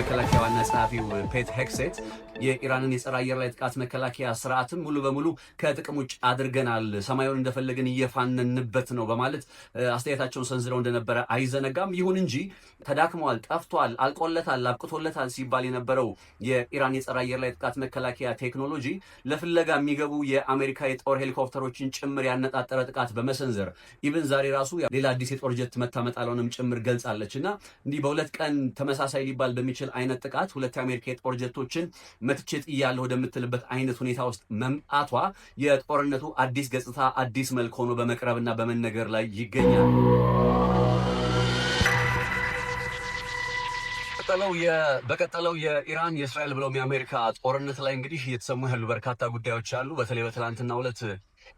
መከላከያ ዋና ጸሐፊው ፔት ሄግሴት የኢራንን የጸረ አየር ላይ ጥቃት መከላከያ ስርዓትን ሙሉ በሙሉ ከጥቅም ውጭ አድርገናል፣ ሰማዩን እንደፈለግን እየፋነንበት ነው በማለት አስተያየታቸውን ሰንዝረው እንደነበረ አይዘነጋም። ይሁን እንጂ ተዳክመዋል፣ ጠፍቷል፣ አልቆለታል፣ አብቅቶለታል ሲባል የነበረው የኢራን የጸረ አየር ላይ ጥቃት መከላከያ ቴክኖሎጂ ለፍለጋ የሚገቡ የአሜሪካ የጦር ሄሊኮፕተሮችን ጭምር ያነጣጠረ ጥቃት በመሰንዘር ኢብን ዛሬ ራሱ ሌላ አዲስ የጦር ጀት መታመጣለውንም ጭምር ገልጻለች እና እንዲህ በሁለት ቀን ተመሳሳይ ሊባል በሚችል አይነት ጥቃት ሁለት የአሜሪካ የጦር ጀቶችን መትቼት እያለሁ ወደምትልበት አይነት ሁኔታ ውስጥ መምጣቷ የጦርነቱ አዲስ ገጽታ አዲስ መልክ ሆኖ በመቅረብና በመነገር ላይ ይገኛል። በቀጠለው የኢራን የእስራኤል ብሎም የአሜሪካ ጦርነት ላይ እንግዲህ እየተሰሙ ያሉ በርካታ ጉዳዮች አሉ። በተለይ በትናንትናው ዕለት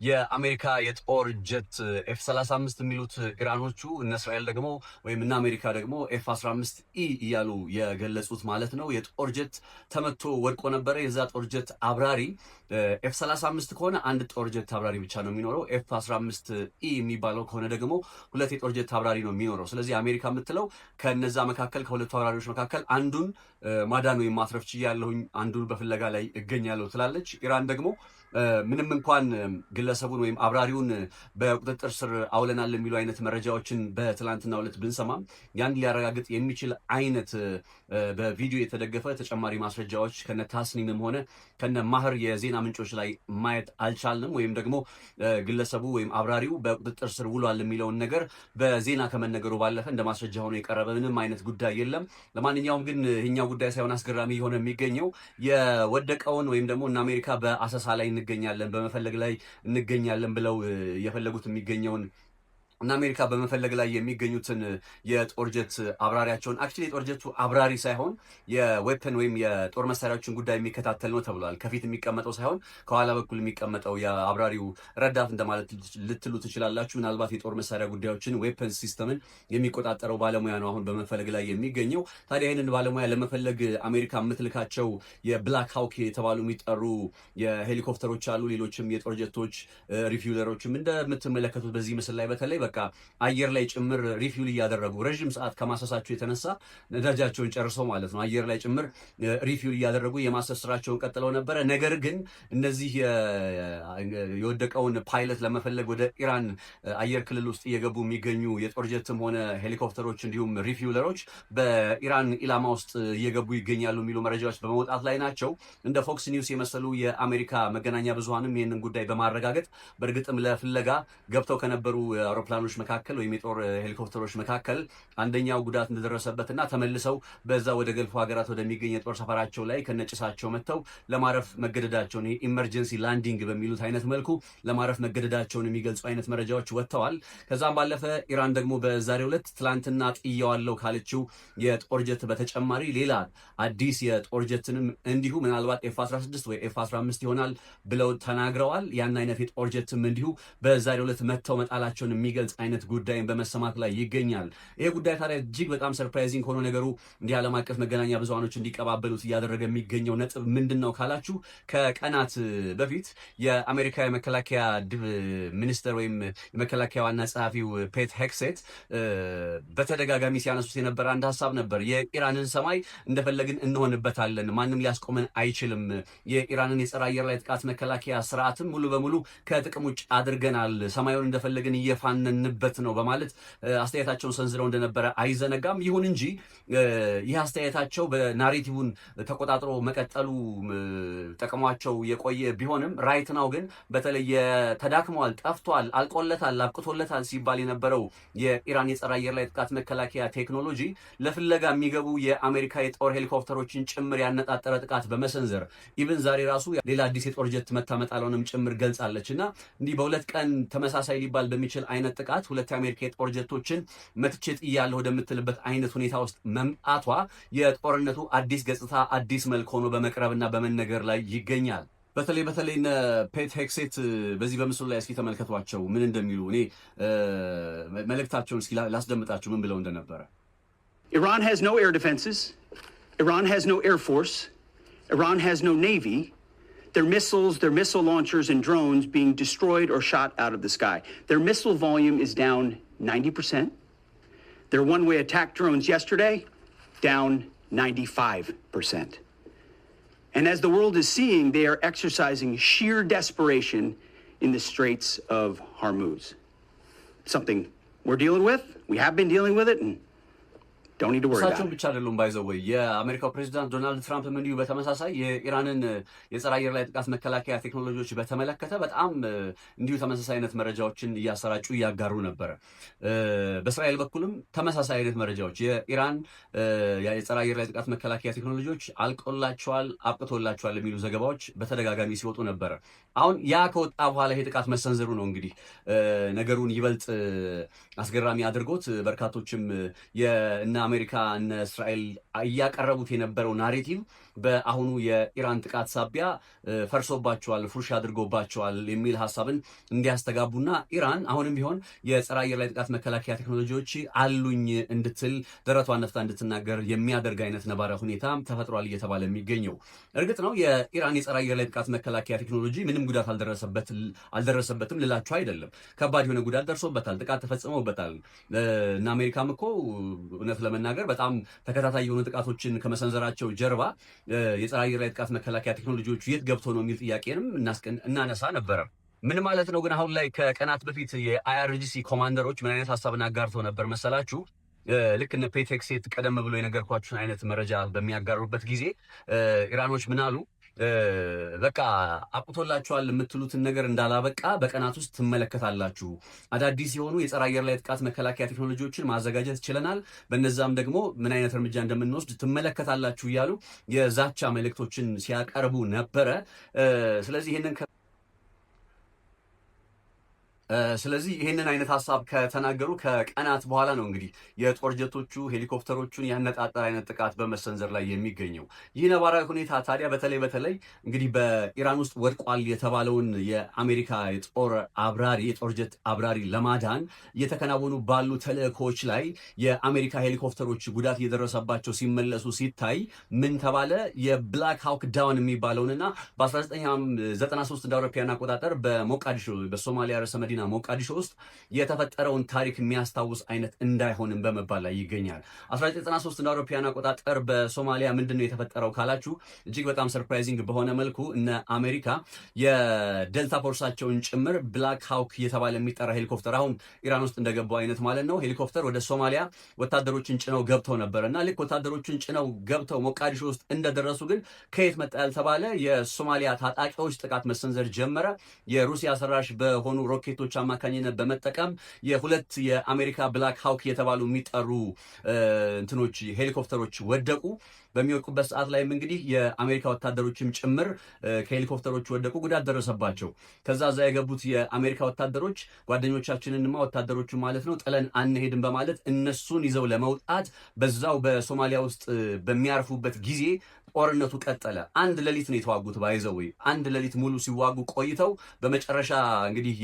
የአሜሪካ የጦር ጀት ኤፍ-35 የሚሉት ኢራኖቹ እነ እስራኤል ደግሞ ወይም እነ አሜሪካ ደግሞ ኤፍ-15ኢ እያሉ የገለጹት ማለት ነው የጦር ጀት ተመቶ ወድቆ ነበረ። የዛ ጦር ጀት አብራሪ ኤፍ-35 ከሆነ አንድ ጦር ጀት አብራሪ ብቻ ነው የሚኖረው። ኤፍ-15ኢ የሚባለው ከሆነ ደግሞ ሁለት የጦር ጀት አብራሪ ነው የሚኖረው። ስለዚህ አሜሪካ የምትለው ከነዛ መካከል ከሁለቱ አብራሪዎች መካከል አንዱን ማዳን ወይም ማትረፍ ችያለሁኝ፣ አንዱን በፍለጋ ላይ እገኛለሁ ትላለች። ኢራን ደግሞ ምንም እንኳን ግለሰቡን ወይም አብራሪውን በቁጥጥር ስር አውለናል የሚሉ አይነት መረጃዎችን በትላንትናው ዕለት ብንሰማም ያን ሊያረጋግጥ የሚችል አይነት በቪዲዮ የተደገፈ ተጨማሪ ማስረጃዎች ከነ ታስኒምም ሆነ ከነ ማህር የዜና ምንጮች ላይ ማየት አልቻልንም። ወይም ደግሞ ግለሰቡ ወይም አብራሪው በቁጥጥር ስር ውሏል የሚለውን ነገር በዜና ከመነገሩ ባለፈ እንደ ማስረጃ ሆኖ የቀረበ ምንም አይነት ጉዳይ የለም። ለማንኛውም ግን ይህኛው ጉዳይ ሳይሆን አስገራሚ የሆነ የሚገኘው የወደቀውን ወይም ደግሞ እነ አሜሪካ በአሰሳ ላይ እንገኛለን በመፈለግ ላይ እንገኛለን ብለው የፈለጉት የሚገኘውን እና አሜሪካ በመፈለግ ላይ የሚገኙትን የጦር ጀት አብራሪያቸውን አክቹሊ የጦር ጀቱ አብራሪ ሳይሆን የዌፐን ወይም የጦር መሳሪያዎችን ጉዳይ የሚከታተል ነው ተብሏል። ከፊት የሚቀመጠው ሳይሆን ከኋላ በኩል የሚቀመጠው የአብራሪው ረዳት እንደማለት ልትሉ ትችላላችሁ። ምናልባት የጦር መሳሪያ ጉዳዮችን ዌፐን ሲስተምን የሚቆጣጠረው ባለሙያ ነው አሁን በመፈለግ ላይ የሚገኘው። ታዲያ ይህንን ባለሙያ ለመፈለግ አሜሪካ የምትልካቸው የብላክ ሃውክ የተባሉ የሚጠሩ የሄሊኮፕተሮች አሉ። ሌሎችም የጦር ጀቶች ሪፊውለሮችም እንደምትመለከቱት በዚህ ምስል ላይ በተለይ አየር ላይ ጭምር ሪፊውል እያደረጉ ረዥም ሰዓት ከማሰሳቸው የተነሳ ነዳጃቸውን ጨርሰው ማለት ነው አየር ላይ ጭምር ሪፊውል እያደረጉ የማሰስ ስራቸውን ቀጥለው ነበረ። ነገር ግን እነዚህ የወደቀውን ፓይለት ለመፈለግ ወደ ኢራን አየር ክልል ውስጥ እየገቡ የሚገኙ የጦር ጀትም ሆነ ሄሊኮፕተሮች እንዲሁም ሪፊውለሮች በኢራን ኢላማ ውስጥ እየገቡ ይገኛሉ የሚሉ መረጃዎች በመውጣት ላይ ናቸው። እንደ ፎክስ ኒውስ የመሰሉ የአሜሪካ መገናኛ ብዙሃንም ይህንን ጉዳይ በማረጋገጥ በእርግጥም ለፍለጋ ገብተው ከነበሩ አውሮፕላኖች መካከል ወይም የጦር ሄሊኮፕተሮች መካከል አንደኛው ጉዳት እንደደረሰበትና ተመልሰው በዛ ወደ ገልፎ ሀገራት ወደሚገኝ የጦር ሰፈራቸው ላይ ከነጭሳቸው መጥተው ለማረፍ መገደዳቸውን ኢመርጀንሲ ላንዲንግ በሚሉት አይነት መልኩ ለማረፍ መገደዳቸውን የሚገልጹ አይነት መረጃዎች ወጥተዋል። ከዛም ባለፈ ኢራን ደግሞ በዛሬው ዕለት ትላንትና ጥየዋለሁ ካለችው የጦር ጀት በተጨማሪ ሌላ አዲስ የጦር ጀትንም እንዲሁ ምናልባት ኤፍ-16 ወይ ኤፍ-15 ይሆናል ብለው ተናግረዋል። ያን አይነት የጦር ጀትም እንዲሁ በዛሬው ዕለት መጥተው መጣላቸውን የሚገልጽ አይነት ጉዳይን በመሰማት ላይ ይገኛል። ይሄ ጉዳይ ታዲያ እጅግ በጣም ሰርፕራይዚንግ ሆኖ ነገሩ እንዲህ ዓለም አቀፍ መገናኛ ብዙሃኖች እንዲቀባበሉት እያደረገ የሚገኘው ነጥብ ምንድን ነው ካላችሁ ከቀናት በፊት የአሜሪካ የመከላከያ ሚኒስትር ወይም የመከላከያ ዋና ጸሐፊው ፔት ሄግሴት በተደጋጋሚ ሲያነሱት የነበረ አንድ ሀሳብ ነበር። የኢራንን ሰማይ እንደፈለግን እንሆንበታለን፣ ማንም ሊያስቆመን አይችልም፣ የኢራንን የጸረ አየር ላይ ጥቃት መከላከያ ስርዓትም ሙሉ በሙሉ ከጥቅም ውጭ አድርገናል፣ ሰማዩን እንደፈለግን እየፋነንበት ነው በማለት አስተያየታቸውን ሰንዝረው እንደነበረ አይዘነጋም። ይሁን እንጂ ይህ አስተያየታቸው በናሬቲቭን ተቆጣጥሮ መቀጠሉ ጠቅሟቸው የቆየ ቢሆንም ራይት ናው ግን በተለይ ተዳክመዋል፣ ጠፍቷል፣ አልቆለታል፣ አብቅቶለታል ሲባል የነበረው የኢራን የጸረ አየር ላይ ጥቃት መከላከያ ቴክኖሎጂ ለፍለጋ የሚገቡ የአሜሪካ የጦር ሄሊኮፕተሮችን ጭምር ያነጣጠረ ጥቃት በመሰንዘር ኢብን ዛሬ ራሱ ሌላ አዲስ የጦር ጀት መታመጣለውንም ጭምር ገልጻለች እና እንዲህ በሁለት ቀን ተመሳሳይ ሊባል በሚችል አይነት ጥቃት ሁለት የአሜሪካ የጦር ጀቶችን መትቼት እያለሁ ወደምትልበት አይነት ሁኔታ ውስጥ መምጣቷ የጦርነቱ አዲስ ገጽታ አዲስ መልክ ሆኖ በመቅረብና በመነገር ላይ ይገኛል። በተለይ እነ ፔት ሄግሴት በዚህ በምስሉ ላይ እስኪ ተመልከቷቸው ምን እንደሚሉ። እኔ መልእክታቸውን እስኪ ላስደምጣችሁ ምን ብለው እንደነበረ። Iran has no air defenses. Iran has no air force. Iran has no navy. Their missiles, their missile launchers and drones being destroyed or shot out of the sky. Their missile volume is down 90%. Their one-way attack drones yesterday, down 95%. And as the world is seeing, they are exercising sheer desperation in the Straits of Hormuz. Something we're dealing with. We have been dealing with it, and don't need to worry about it. ብቻ አይደሉም ባይዘው የአሜሪካው ፕሬዚዳንት ዶናልድ ትራምፕም እንዲሁ በተመሳሳይ የኢራንን የጸረ አየር ላይ ጥቃት መከላከያ ቴክኖሎጂዎች በተመለከተ በጣም እንዲሁ ተመሳሳይ አይነት መረጃዎችን እያሰራጩ እያጋሩ ነበረ። በእስራኤል በኩልም ተመሳሳይ አይነት መረጃዎች የኢራን የጸረ አየር ላይ ጥቃት መከላከያ ቴክኖሎጂዎች አልቆላቸዋል፣ አብቅቶላቸዋል የሚሉ ዘገባዎች በተደጋጋሚ ሲወጡ ነበረ። አሁን ያ ከወጣ በኋላ ይሄ ጥቃት መሰንዘሩ ነው እንግዲህ ነገሩን ይበልጥ አስገራሚ አድርጎት በርካቶችም እና አሜሪካ እና እስራኤል እያቀረቡት የነበረው ናሬቲቭ በአሁኑ የኢራን ጥቃት ሳቢያ ፈርሶባቸዋል፣ ፉርሽ አድርጎባቸዋል የሚል ሐሳብን እንዲያስተጋቡና ኢራን አሁንም ቢሆን የጸረ አየር ላይ ጥቃት መከላከያ ቴክኖሎጂዎች አሉኝ እንድትል ደረቷን ነፍታ እንድትናገር የሚያደርግ አይነት ነባራዊ ሁኔታ ተፈጥሯል እየተባለ የሚገኘው። እርግጥ ነው የኢራን የጸረ አየር ላይ ጥቃት መከላከያ ቴክኖሎጂ ምንም ጉዳት አልደረሰበትም ልላችሁ አይደለም። ከባድ የሆነ ጉዳት ደርሶበታል፣ ጥቃት ተፈጽመውበታል እና አሜሪካም እኮ እውነት ለመናገር በጣም ተከታታይ የሆኑ ጥቃቶችን ከመሰንዘራቸው ጀርባ የጸረ አየር ላይ ጥቃት መከላከያ ቴክኖሎጂዎቹ የት ገብቶ ነው የሚል ጥያቄንም እናነሳ ነበረ። ምን ማለት ነው ግን አሁን ላይ ከቀናት በፊት የአይአርጂሲ ኮማንደሮች ምን አይነት ሀሳብን አጋርተው ነበር መሰላችሁ? ልክ እነ ፔቴክሴት ቀደም ብሎ የነገርኳችሁን አይነት መረጃ በሚያጋሩበት ጊዜ ኢራኖች ምን አሉ? በቃ አቁቶላችኋል የምትሉትን ነገር እንዳላበቃ በቀናት ውስጥ ትመለከታላችሁ። አዳዲስ የሆኑ የጸረ አየር ላይ ጥቃት መከላከያ ቴክኖሎጂዎችን ማዘጋጀት ችለናል፣ በነዛም ደግሞ ምን አይነት እርምጃ እንደምንወስድ ትመለከታላችሁ እያሉ የዛቻ መልእክቶችን ሲያቀርቡ ነበረ። ስለዚህ ይህንን አይነት ሀሳብ ከተናገሩ ከቀናት በኋላ ነው እንግዲህ የጦር ጀቶቹ ሄሊኮፕተሮቹን ያነጣጠረ አይነት ጥቃት በመሰንዘር ላይ የሚገኘው። ይህ ነባራዊ ሁኔታ ታዲያ በተለይ እንግዲህ በኢራን ውስጥ ወድቋል የተባለውን የአሜሪካ የጦር ጀት አብራሪ ለማዳን እየተከናወኑ ባሉ ተልእኮዎች ላይ የአሜሪካ ሄሊኮፕተሮች ጉዳት እየደረሰባቸው ሲመለሱ ሲታይ ምን ተባለ? የብላክ ሃውክ ዳውን የሚባለውንና በ1993 እንደ አውሮፓውያን አቆጣጠር በሞቃዲሾ በሶማሊያ ርዕሰ መዲና ሞቃዲሾ ውስጥ የተፈጠረውን ታሪክ የሚያስታውስ አይነት እንዳይሆንም በመባል ላይ ይገኛል። 1993 እንደ አውሮፓውያን አቆጣጠር በሶማሊያ ምንድነው የተፈጠረው ካላችሁ እጅግ በጣም ሰርፕራይዚንግ በሆነ መልኩ እነ አሜሪካ የደልታ ፎርሳቸውን ጭምር ብላክ ሃውክ እየተባለ የሚጠራ ሄሊኮፕተር አሁን ኢራን ውስጥ እንደገባው አይነት ማለት ነው ሄሊኮፕተር ወደ ሶማሊያ ወታደሮችን ጭነው ገብተው ነበርና ልክ ወታደሮችን ጭነው ገብተው ሞቃዲሾ ውስጥ እንደደረሱ ግን ከየት መጣ ያልተባለ የሶማሊያ ታጣቂዎች ጥቃት መሰንዘር ጀመረ። የሩሲያ ሰራሽ በሆኑ ሮኬቶች አማካኝነት በመጠቀም የሁለት የአሜሪካ ብላክ ሃውክ የተባሉ የሚጠሩ ሄሊኮፕተሮች ወደቁ። በሚወድቁበት ሰዓት ላይም እንግዲህ የአሜሪካ ወታደሮችም ጭምር ከሄሊኮፕተሮች ወደቁ፣ ጉዳት ደረሰባቸው። ከዛ የገቡት የአሜሪካ ወታደሮች ጓደኞቻችንንማ ወታደሮቹ ማለት ነው ጥለን አንሄድም በማለት እነሱን ይዘው ለመውጣት በዛው በሶማሊያ ውስጥ በሚያርፉበት ጊዜ ጦርነቱ ቀጠለ። አንድ ሌሊት ነው የተዋጉት። ባይዘው አንድ ሌሊት ሙሉ ሲዋጉ ቆይተው በመጨረሻ እንግዲህ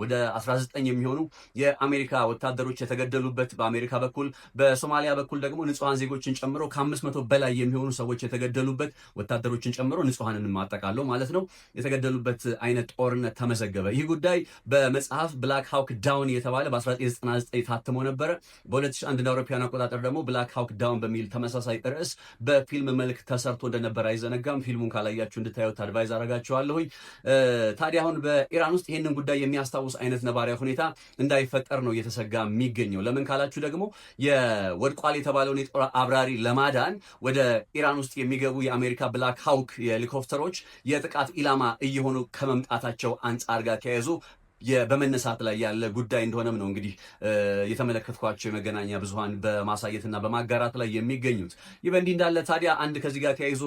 ወደ 19 የሚሆኑ የአሜሪካ ወታደሮች የተገደሉበት በአሜሪካ በኩል፣ በሶማሊያ በኩል ደግሞ ንጹሃን ዜጎችን ጨምሮ ከ500 በላይ የሚሆኑ ሰዎች የተገደሉበት ወታደሮችን ጨምሮ ንጹሃንን ማጠቃለው ማለት ነው የተገደሉበት አይነት ጦርነት ተመዘገበ። ይህ ጉዳይ በመጽሐፍ ብላክ ሃውክ ዳውን የተባለ በ1999 ታትሞ ነበረ። በ2001 እንደ አውሮፓውያን አቆጣጠር ደግሞ ብላክ ሃውክ ዳውን በሚል ተመሳሳይ ርዕስ በፊልም መልክ ተሰርቶ እንደነበር አይዘነጋም። ፊልሙን ካላያችሁ እንድታዩት አድቫይዝ አደርጋችኋለሁኝ። ታዲያ አሁን በኢራን ውስጥ ይህንን ጉዳይ የሚያስታውስ አይነት ነባሪያ ሁኔታ እንዳይፈጠር ነው እየተሰጋ የሚገኘው። ለምን ካላችሁ ደግሞ የወድቋል የተባለውን የጦር አብራሪ ለማዳን ወደ ኢራን ውስጥ የሚገቡ የአሜሪካ ብላክ ሃውክ ሄሊኮፕተሮች የጥቃት ኢላማ እየሆኑ ከመምጣታቸው አንጻር ጋር ተያይዞ በመነሳት ላይ ያለ ጉዳይ እንደሆነም ነው እንግዲህ የተመለከትኳቸው የመገናኛ ብዙሃን በማሳየትና በማጋራት ላይ የሚገኙት። ይህ በእንዲህ እንዳለ ታዲያ አንድ ከዚህ ጋር ተያይዞ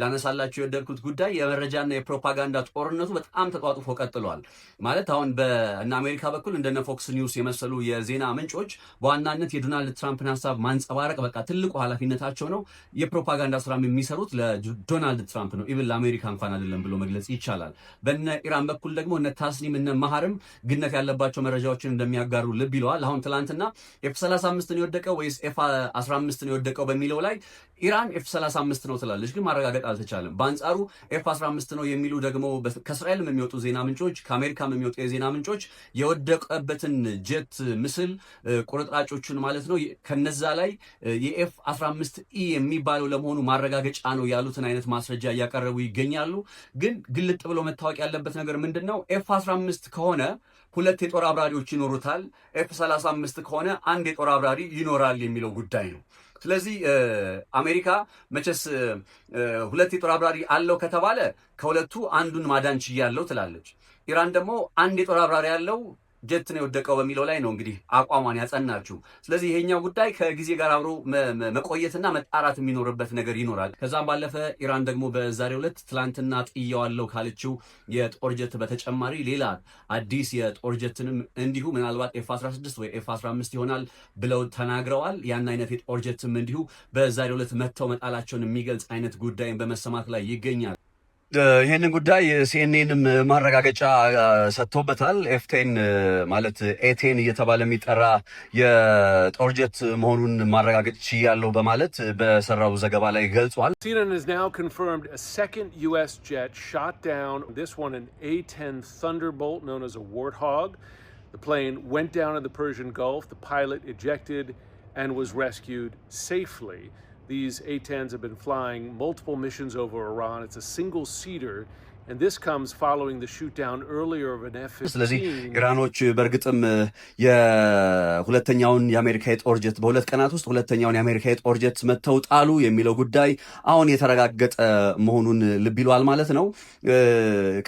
ላነሳላችሁ የወደድኩት ጉዳይ የመረጃና የፕሮፓጋንዳ ጦርነቱ በጣም ተጧጡፎ ቀጥሏል። ማለት አሁን በእነ አሜሪካ በኩል እንደነ ፎክስ ኒውስ የመሰሉ የዜና ምንጮች በዋናነት የዶናልድ ትራምፕን ሀሳብ ማንጸባረቅ በቃ ትልቁ ኃላፊነታቸው ነው። የፕሮፓጋንዳ ስራም የሚሰሩት ለዶናልድ ትራምፕ ነው። ኢቭን ለአሜሪካ እንኳን አይደለም ብሎ መግለጽ ይቻላል። በእነ ኢራን በኩል ደግሞ እነ ታስኒም እነ አንጻርም ግነት ያለባቸው መረጃዎችን እንደሚያጋሩ ልብ ይለዋል። አሁን ትላንትና F-35 ነው የወደቀው ወይስ F-15 ነው የወደቀው በሚለው ላይ ኢራን F-35 ነው ትላለች፣ ግን ማረጋገጥ አልተቻለም። በአንጻሩ F-15 ነው የሚሉ ደግሞ ከእስራኤልም የሚወጡ ዜና ምንጮች ከአሜሪካም የሚወጡ የዜና ምንጮች የወደቀበትን ጀት ምስል ቁርጥራጮቹን ማለት ነው ከነዛ ላይ የኤፍ-15E የሚባለው ለመሆኑ ማረጋገጫ ነው ያሉትን አይነት ማስረጃ እያቀረቡ ይገኛሉ። ግን ግልጥ ብሎ መታወቅ ያለበት ነገር ምንድን ነው? F-15 ከሆነ 2 የጦር አብራሪዎች ይኖሩታል፣ F-35 ከሆነ 1 የጦር አብራሪ ይኖራል የሚለው ጉዳይ ነው። ስለዚህ አሜሪካ መቼስ 2 የጦር አብራሪ አለው ከተባለ ከሁለቱ አንዱን ማዳን ችያለሁ ትላለች። ኢራን ደግሞ 1 የጦር አብራሪ ያለው ጀት ነው የወደቀው በሚለው ላይ ነው እንግዲህ አቋሟን ያጸናችው። ስለዚህ ይሄኛው ጉዳይ ከጊዜ ጋር አብሮ መቆየትና መጣራት የሚኖርበት ነገር ይኖራል። ከዛም ባለፈ ኢራን ደግሞ በዛሬው ዕለት ትላንትና ጥየዋለሁ ካለችው የጦር ጀት በተጨማሪ ሌላ አዲስ የጦር ጀትንም እንዲሁ ምናልባት F-16 ወይ F-15 ይሆናል ብለው ተናግረዋል። ያን አይነት የጦር ጀትም እንዲሁ በዛሬው ዕለት መተው መጣላቸውን የሚገልጽ አይነት ጉዳይን በመሰማት ላይ ይገኛል። ይህንን ጉዳይ ሲኤንኤንም ማረጋገጫ ሰጥቶበታል። F-10 ማለት A-10 እየተባለ የሚጠራ የጦር ጀት መሆኑን ማረጋገጥ ችያለሁ በማለት በሰራው ዘገባ ላይ ገልጿል። CNN has now confirmed a second U.S. jet shot down, this one an A-10 Thunderbolt known as a Warthog. The plane went down in the Persian Gulf. The pilot ejected and was rescued safely. These A-10s have been flying multiple missions over Iran. It's a single-seater, and this comes following the shoot down earlier of an F-15. ስለዚህ ኢራኖች በእርግጥም የሁለተኛውን የአሜሪካ የጦር ጀት በሁለት ቀናት ውስጥ ሁለተኛውን የአሜሪካ የጦር ጀት መተው ጣሉ የሚለው ጉዳይ አሁን የተረጋገጠ መሆኑን ልብ ይሏል ማለት ነው።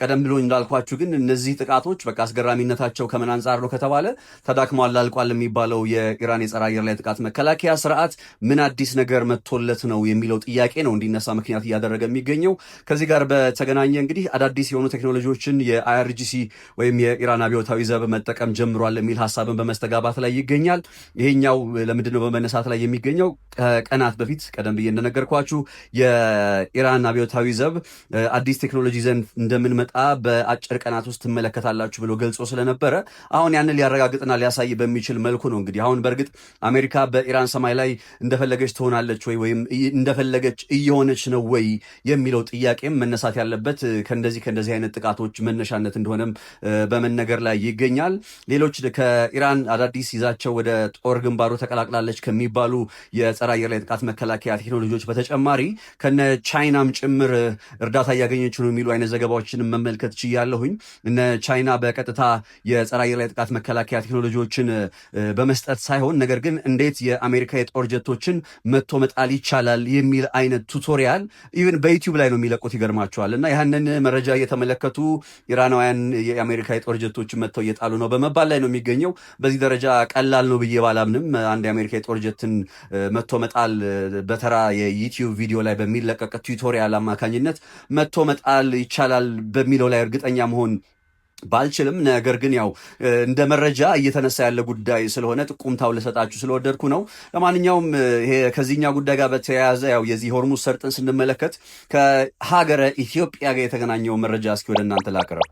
ቀደም ብሎ እንዳልኳችሁ ግን እነዚህ ጥቃቶች በቃ አስገራሚነታቸው ከምን አንጻር ነው ከተባለ ተዳክሟል አልቋል የሚባለው የኢራን የጸረ አየር ላይ ጥቃት መከላከያ ስርዓት ምን አዲስ ነገር መጥቶለት ነው የሚለው ጥያቄ ነው እንዲነሳ ምክንያት እያደረገ የሚገኘው። ከዚህ ጋር በተገናኘ እንግዲህ አዳዲስ የሆኑ ቴክኖሎጂዎችን የአይአርጂሲ ወይም የኢራን አብዮታዊ ዘብ መጠቀም ጀምሯል የሚል ሀሳብን በመስተጋባት ላይ ይገኛል። ይሄኛው ለምንድነው በመነሳት ላይ የሚገኘው? ቀናት በፊት ቀደም ብዬ እንደነገርኳችሁ የኢራን አብዮታዊ ዘብ አዲስ ቴክኖሎጂ ዘንድ እንደምንመጣ በአጭር ቀናት ውስጥ ትመለከታላችሁ ብሎ ገልጾ ስለነበረ አሁን ያንን ሊያረጋግጥና ሊያሳይ በሚችል መልኩ ነው እንግዲህ አሁን በእርግጥ አሜሪካ በኢራን ሰማይ ላይ እንደፈለገች ትሆናለች ወይም እንደፈለገች እየሆነች ነው ወይ የሚለው ጥያቄም መነሳት ያለበት ከእንደዚህ አይነት ጥቃቶች መነሻነት እንደሆነም በመነገር ላይ ይገኛል። ሌሎች ከኢራን አዳዲስ ይዛቸው ወደ ጦር ግንባሩ ተቀላቅላለች ከሚባሉ የጸረ አየር ላይ ጥቃት መከላከያ ቴክኖሎጂዎች በተጨማሪ ከነ ቻይናም ጭምር እርዳታ እያገኘች ነው የሚሉ አይነት ዘገባዎችንም መመልከት ችያለሁኝ። እነ ቻይና በቀጥታ የጸረ አየር ላይ ጥቃት መከላከያ ቴክኖሎጂዎችን በመስጠት ሳይሆን ነገር ግን እንዴት የአሜሪካ የጦር ጀቶችን መቶ መጣል ይቻላል የሚል አይነት ቱቶሪያል ኢቭን በዩቲዩብ ላይ ነው የሚለቁት። ይገርማቸዋል። እና ያንን መረጃ እየተመለከቱ ኢራናውያን የአሜሪካ የጦር ጀቶችን መጥተው እየጣሉ ነው በመባል ላይ ነው የሚገኘው። በዚህ ደረጃ ቀላል ነው ብዬ ባላምንም አንድ የአሜሪካ የጦር ጀትን መጥቶ መጣል በተራ የዩቲዩብ ቪዲዮ ላይ በሚለቀቅ ቱቶሪያል አማካኝነት መጥቶ መጣል ይቻላል በሚለው ላይ እርግጠኛ መሆን ባልችልም ነገር ግን ያው እንደ መረጃ እየተነሳ ያለ ጉዳይ ስለሆነ ጥቁምታው ልሰጣችሁ ስለወደድኩ ነው። ለማንኛውም ይሄ ከዚህኛው ጉዳይ ጋር በተያያዘ ያው የዚህ ሆርሙዝ ሰርጥን ስንመለከት ከሀገረ ኢትዮጵያ ጋር የተገናኘው መረጃ እስኪ ወደ እናንተ ላቅርብ።